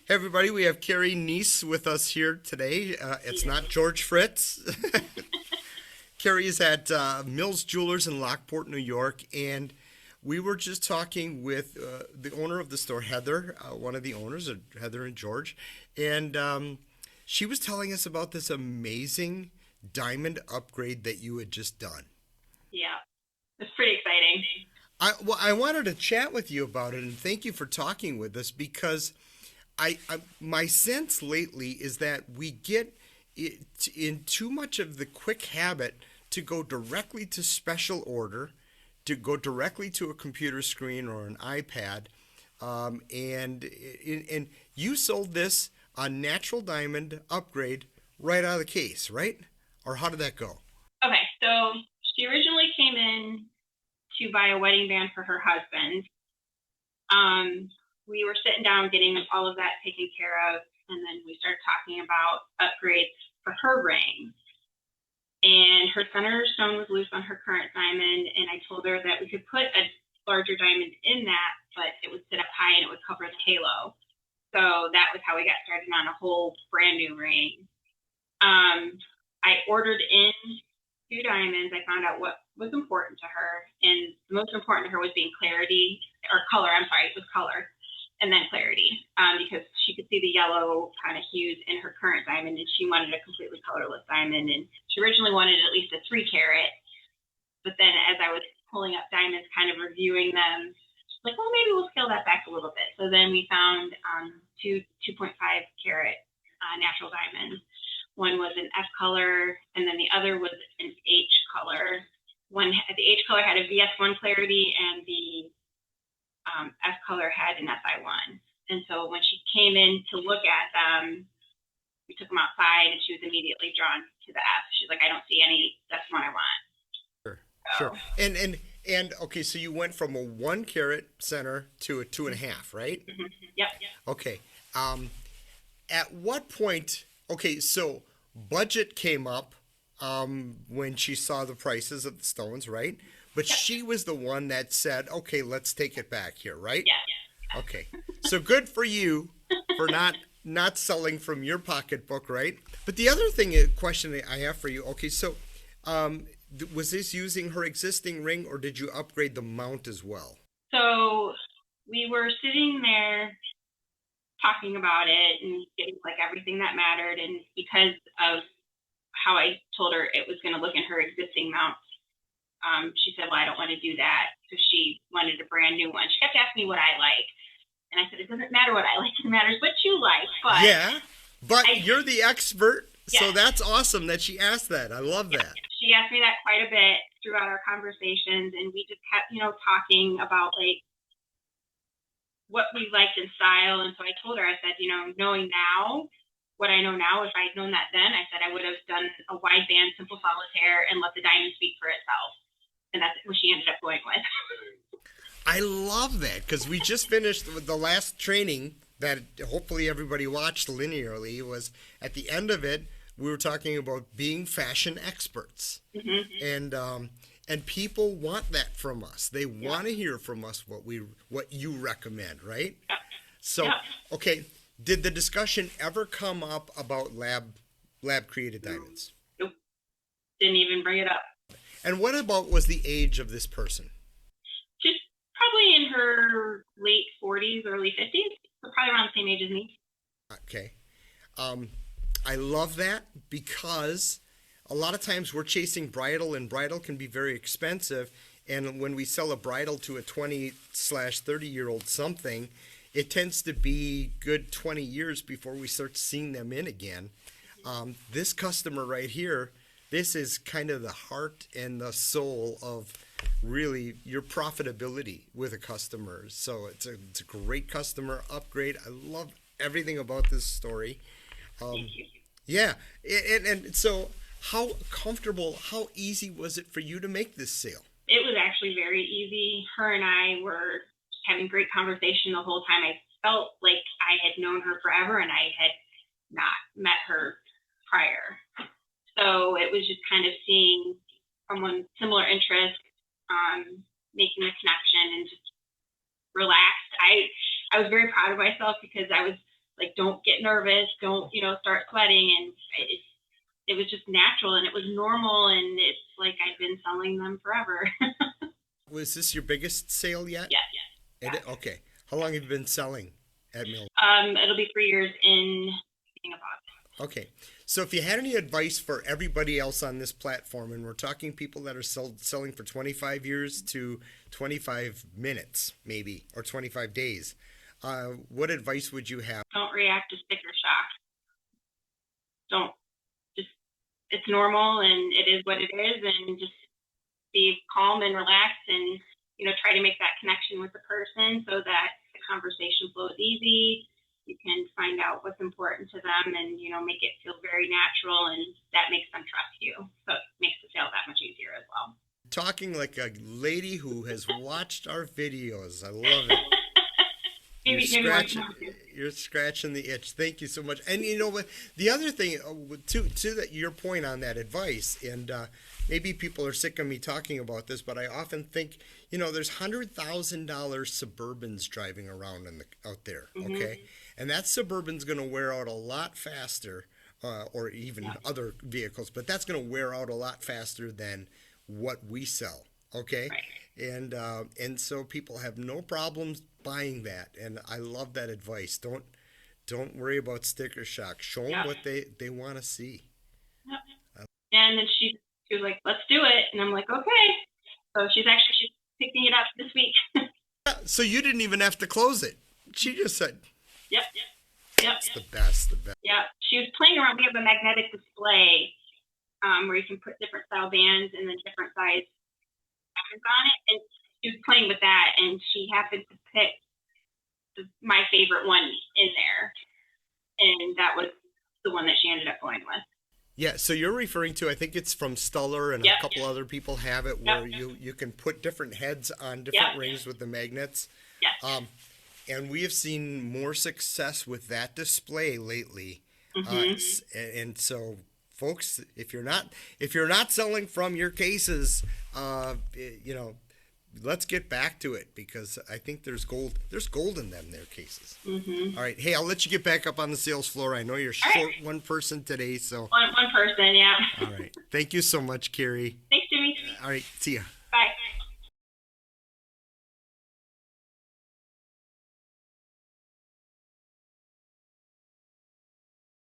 Hey everybody, we have Keri Niece with us here today. It's not George Fritz. Keri is at Mills Jewelers in Lockport, New York, and we were just talking with the owner of the store, Heather, one of the owners, Heather and George, and she was telling us about this amazing diamond upgrade that you had just done. Yeah, it's pretty exciting. I wanted to chat with you about it, and thank you for talking with us because my sense lately is that we get in too much of the quick habit to go directly to special order, to go directly to a computer screen or an iPad, and you sold this a natural diamond upgrade right out of the case, right? Or how did that go? Okay, so she originally came in to buy a wedding band for her husband. We were sitting down getting all of that taken care of, and then we started talking about upgrades for her ring. And her center stone was loose on her current diamond, and I told her that we could put a larger diamond in that, but it would sit up high and it would cover the halo. So that was how we got started on a whole brand new ring. I ordered in two diamonds. I found out what was important to her, and the most important to her was being clarity or color. I'm sorry, it was color, and then clarity, because she could see the yellow kind of hues in her current diamond, and she wanted a completely colorless diamond. And she originally wanted at least a 3 carat, but then as I was pulling up diamonds, kind of reviewing them, she's like, well, maybe we'll scale that back a little bit. So then we found two 2.5 carat natural diamonds. One was an F color, and then the other was an H color. The H color had a VS1 clarity, and the F color had an SI1. And so when she came in to look at them, we took them outside, and she was immediately drawn to the F. She's like, I don't see any. That's the one I want. Sure, sure. So, And okay, so you went from a 1 carat center to a two and a half, right? yep. Okay. Um, at what point? Okay, so budget came up when she saw the prices of the stones, right? But Yep. she was the one that said, "Okay, let's take it back here," right? Yeah. Okay. So good for you for not selling from your pocketbook, right? But the other thing, question that I have for you. Okay, so was this using her existing ring, or did you upgrade the mount as well? So we were sitting there talking about it and getting like everything that mattered. And because of how I told her it was going to look in her existing mount, she said, well, I don't want to do that. So she wanted a brand new one. She kept asking me what I like. And I said, it doesn't matter what I like. It matters what you like. But Yeah, but I, you're the expert, so yes, that's awesome that she asked that. I love yeah, that. she asked me that quite a bit throughout our conversations. And we just kept, talking about like what we liked in style. And so I told her, I said, knowing now what I know now, if I had known that then, I said I would have done a wide band, simple solitaire, and let the diamond speak for itself. And that's what she ended up going with. I love that because we just finished with the last training that hopefully everybody watched linearly. Was at the end of it, we were talking about being fashion experts, Mm-hmm. and people want that from us. They Yeah. want to hear from us what you recommend, right? Yep. So, Yep. okay, did the discussion ever come up about lab created diamonds? Nope. Didn't even bring it up. And what about was the age of this person? She's probably in her late 40s, early 50s. So probably around the same age as me. Okay. Um, I love that because a lot of times we're chasing bridal, and bridal can be very expensive. And when we sell a bridal to a 20/30-year-old something, it tends to be good 20 years before we start seeing them in again. This customer right here, this is kind of the heart and the soul of really your profitability with a customer. So it's a great customer upgrade. I love everything about this story. Thank Um, you. yeah, and so how comfortable, how easy was it for you to make this sale? It was actually very easy. Her and I were having great conversation the whole time. I felt like I had known her forever and I had not met her prior. So it was just kind of seeing someone similar interest, making the connection and just relaxed. I was very proud of myself because I was like, don't get nervous, don't, start sweating. And it was just natural and it was normal. And it's like I've been selling them forever. Was this your biggest sale yet? Yes. Okay. How long have you been selling at Mill? It'll be 3 years in beginning of August. Okay. So if you had any advice for everybody else on this platform, and we're talking people that are selling for 25 years to 25 minutes, maybe, or 25 days, what advice would you have? Don't react to sticker shock. It's normal and it is what it is, and just be calm and relaxed and, try to make that connection with the person so that the conversation flows easy. You can find out what's important to them and, make it feel very natural, and that makes them trust you. So it makes the sale that much easier as well. Talking like a lady who has watched our videos. I love it. You're scratching the itch. Thank you so much. And you know what? The other thing, to that your point on that advice, and maybe people are sick of me talking about this, but I often think, there's $100,000 Suburbans driving around out there, okay? And that Suburban's going to wear out a lot faster, or even other vehicles, but that's going to wear out a lot faster than what we sell, okay? Right. And so people have no problems buying that, and I love that advice. Don't worry about sticker shock. Show them what they want to see. Yep. And then she was like, "Let's do it," and I'm like, "Okay." So she's picking it up this week. So you didn't even have to close it. She just said, "Yep." It's the best. Yeah, she was playing around. We have a magnetic display where you can put different style bands and then different size patterns on it, and she was playing with that, and she happened to pick my favorite one in there, and that was the one that she ended up going with. Yeah, so you're referring to, I think it's from Stuller, and a couple other people have it, where you can put different heads on different rings with the magnets. Yes. And we have seen more success with that display lately. And so, folks, if you're not selling from your cases, let's get back to it, because I think there's gold in their cases. All right. Hey, I'll let you get back up on the sales floor. I know you're short one person today, so one person, yeah. All right. Thank you so much, Keri. Thanks, Jimmy. All right. See ya.